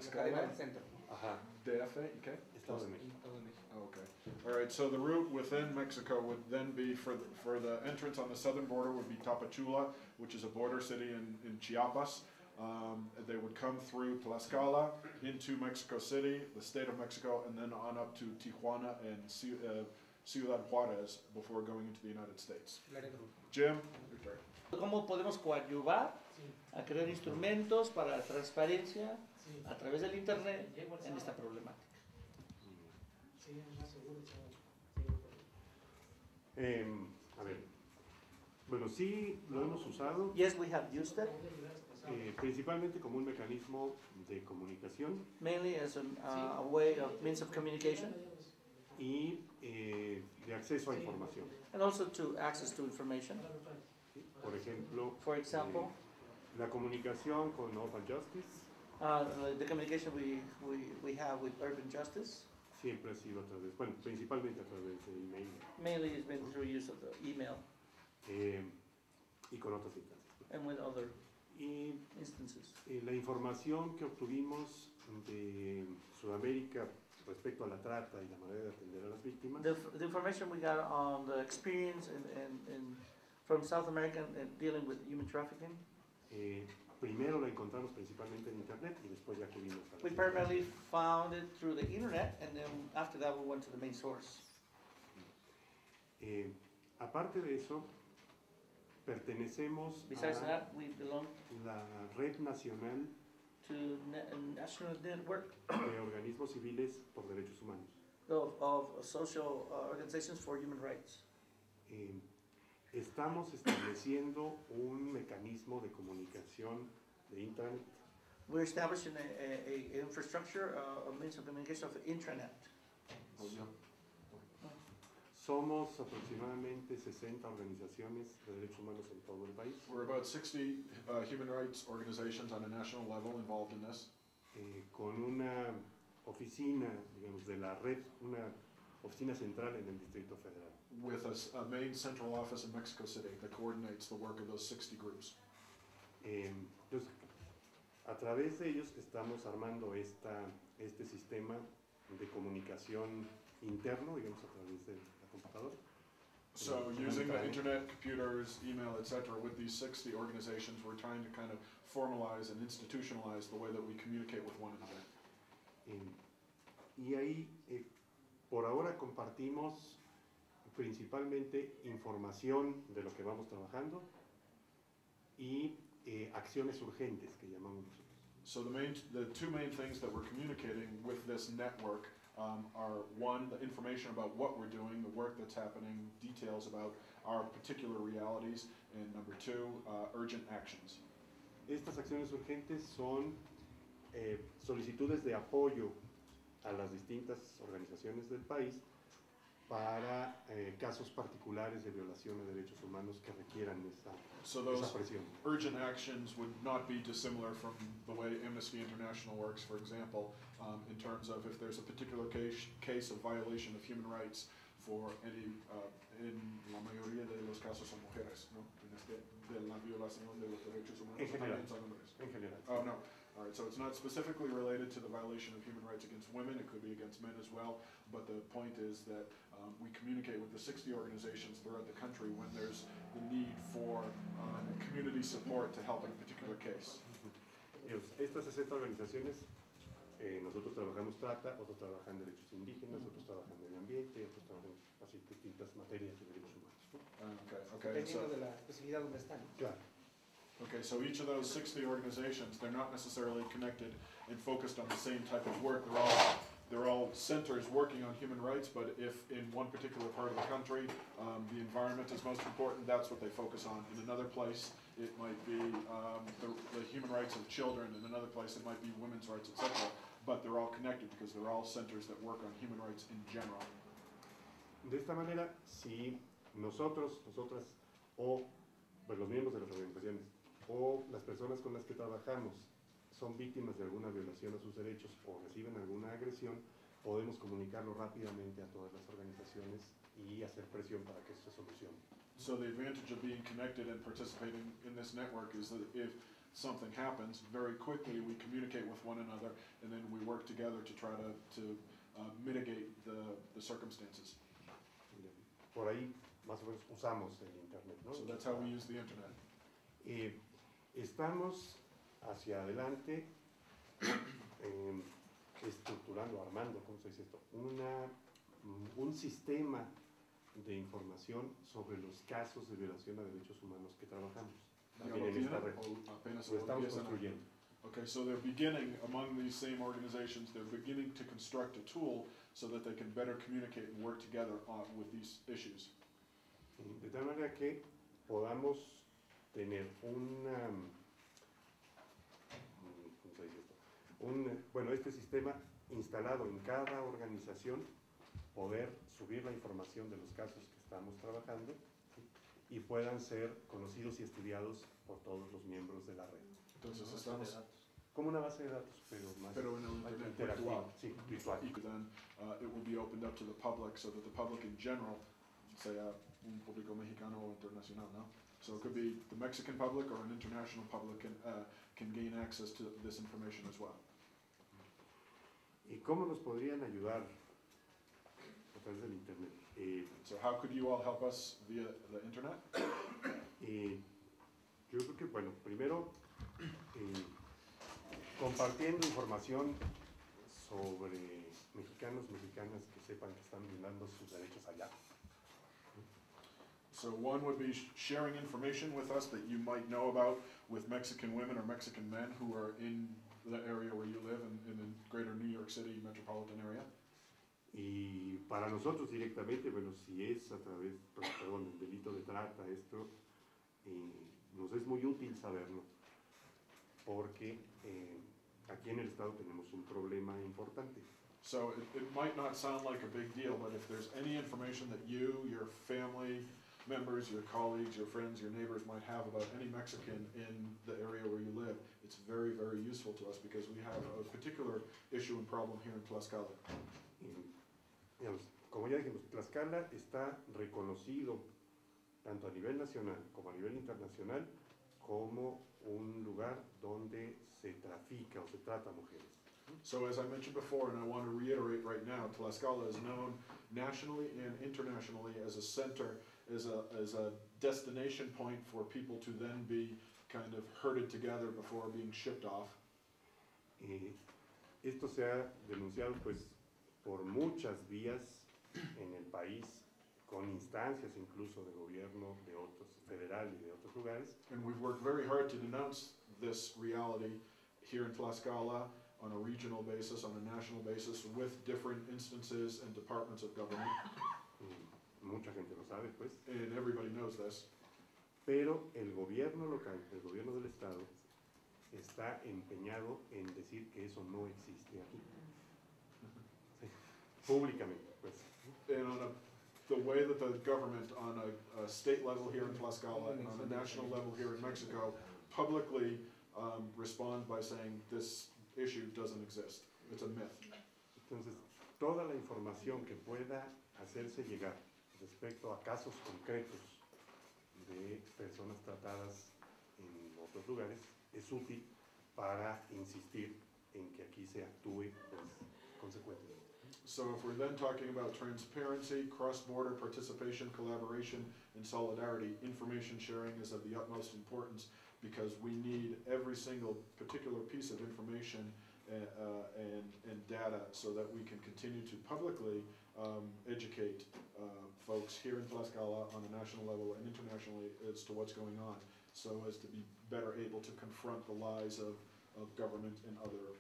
Tlaxcala, el centro. Ajá. DF, ¿y qué? Estado de México. Oh, okay. All right, so the route within Mexico would then be for the entrance on the southern border would be Tapachula, which is a border city in Chiapas. They would come through Tlaxcala into Mexico City, the state of Mexico, and then on up to Tijuana and Ciudad Juárez before going into the United States. Jim? ¿Cómo podemos coadyuvar a crear instrumentos para la transparencia a través del Internet en esta problemática? A ver, bueno, sí lo hemos usado, Yes, we have used it, principalmente como un mecanismo de comunicación mainly as a way of means of communication y de acceso a información. and also to access to information. Por ejemplo, For example, la comunicación con Open Justice the communication we have with Urban Justice siempre ha sido a través, bueno, principalmente a través de email mainly has been through use of the email y con otras instancias. and with other Y instances. la información que obtuvimos de Sudamérica respecto a la trata y la manera de atender a las víctimas, The information we got on the experience from South America dealing with human trafficking, primero la encontramos principalmente en internet y después ya acudimos a we primarily found it through the internet, and then after that we went to the main source. Aparte de eso, pertenecemos Besides a that, we belong la Red Nacional to a national network de Organismos Civiles por Derechos Humanos. of social organizations for human rights. Estamos estableciendo un mecanismo de comunicación de intranet We're establishing a infrastructure, a means of communication of the intranet. Somos aproximadamente 60 organizaciones de derechos humanos en todo el país. We're about 60 human rights organizations on a national level involved in this. Con una oficina, digamos, de la red, una oficina central en el Distrito Federal. With a main central office in Mexico City that coordinates the work of those 60 groups. Entonces, a través de ellos estamos armando este sistema de comunicación interno, digamos, a través de la computadora. So using the internet, computers, email, etc., with these 60 organizations, we're trying to kind of formalize and institutionalize the way that we communicate with one another. Y ahí, por ahora compartimos principalmente información de lo que vamos trabajando y acciones urgentes que llamamos nosotros. So the two main things that we're communicating with this network are, one, the information about what we're doing, the work that's happening, details about our particular realities, and number two, urgent actions. Estas acciones urgentes son solicitudes de apoyo a las distintas organizaciones del país para casos particulares de violación de derechos humanos que requieran esa presión. Urgent actions would not be dissimilar from the way Amnesty International works, for example, in terms of if there's a particular case of violation of human rights for any, en la mayoría de los casos son mujeres, ¿no? De la violación de los derechos humanos. En general. En general. Oh, no. All right, so it's not specifically related to the violation of human rights against women, it could be against men as well, but the point is that we communicate with the 60 organizations throughout the country when there's the need for community support to help in a particular case. Estas 60 organizaciones, nosotros trabajamos trata, otros trabajan derechos indígenas, otros trabajan medio ambiente, otros trabajan así distintas materias de derechos humanos, ¿no? Okay, Dependiendo de la especialidad donde están. Claro. Okay, so each of those 60 organizations, they're not necessarily connected and focused on the same type of work. They're all centers working on human rights, but if in one particular part of the country the environment is most important, that's what they focus on. In another place, it might be the human rights of children. In another place, it might be women's rights, etc. But they're all connected because they're all centers that work on human rights in general. De esta manera, si nosotros, nosotras o pues, los miembros de las organizaciones o las personas con las que trabajamos son víctimas de alguna violación a sus derechos o reciben alguna agresión, podemos comunicarlo rápidamente a todas las organizaciones y hacer presión para que esto se solucione. So the advantage of being connected and participating in this network is that if something happens, very quickly we communicate with one another, and then we work together to try to mitigate the circumstances. Por ahí más o menos usamos el Internet, ¿no? So that's how we use the internet. Estamos hacia adelante estructurando, armando, ¿cómo se dice esto? Un sistema de información sobre los casos de violación a derechos humanos que trabajamos. También en esta red. Lo estamos construyendo. Okay, so they're beginning, among these same organizations, they're beginning to construct a tool so that they can better communicate and work together with these issues. De tal manera que podamos tener ¿cómo se dice esto? Bueno, este sistema instalado en cada organización, poder subir la información de los casos que estamos trabajando, ¿sí? Y puedan ser conocidos y estudiados por todos los miembros de la red. Entonces estamos como una base de datos, pero más en el internet interactiva, virtual. sí, virtual. Then it will be opened up to the public so that the public in general, sea un público mexicano o internacional, ¿no? So it could be the Mexican public or an international public can gain access to this information as well. ¿Y cómo nos podrían ayudar a través del Internet? So how could you all help us via the internet? Yo creo que, bueno, primero compartiendo información sobre mexicanos, mexicanas que sepan que están violando sus derechos allá. So one would be sharing information with us that you might know about with Mexican women or Mexican men who are in the area where you live, in the greater New York City metropolitan area. Y para nosotros directamente, bueno, si es a través, perdón, del delito de trata, esto nos es muy útil saberlo, porque aquí en el estado tenemos un problema importante. So it might not sound like a big deal, but if there's any information that you, your family members, your colleagues, your friends, your neighbors might have about any Mexican in the area where you live, it's very, very useful to us because we have a particular issue and problem here in Tlaxcala. Digamos, como ya dijimos, Tlaxcala está reconocido tanto a nivel nacional como a nivel internacional como un lugar donde se trafica o se trata a mujeres. So as I mentioned before, and I want to reiterate right now, Tlaxcala is known nationally and internationally as a center, as a destination point for people to then be kind of herded together before being shipped off. Esto se ha denunciado pues por muchas vías en el país, con instancias incluso de gobierno de otros, federal y de otros lugares. And we've worked very hard to denounce this reality here in Tlaxcala on a regional basis, on a national basis, with different instances and departments of government. Mucha gente lo sabe, pues. And everybody knows this. Pero el gobierno local, el gobierno del estado, está empeñado en decir que eso no existe aquí. Sí. Públicamente, pues. And on the way that the government, on a state level here in Tlaxcala and on a national level here in Mexico, publicly respond by saying this issue doesn't exist. It's a myth. Entonces, toda la información que pueda hacerse llegar respecto a casos concretos de personas tratadas en otros lugares es útil para insistir en que aquí se actúe pues, consecuentemente. So if we're then talking about transparency, cross-border participation, collaboration, and solidarity, information sharing is of the utmost importance because we need every single particular piece of information and data so that we can continue to publicly educate folks here in Tlaxcala on a national level and internationally as to what's going on, so as to be better able to confront the lies of government and other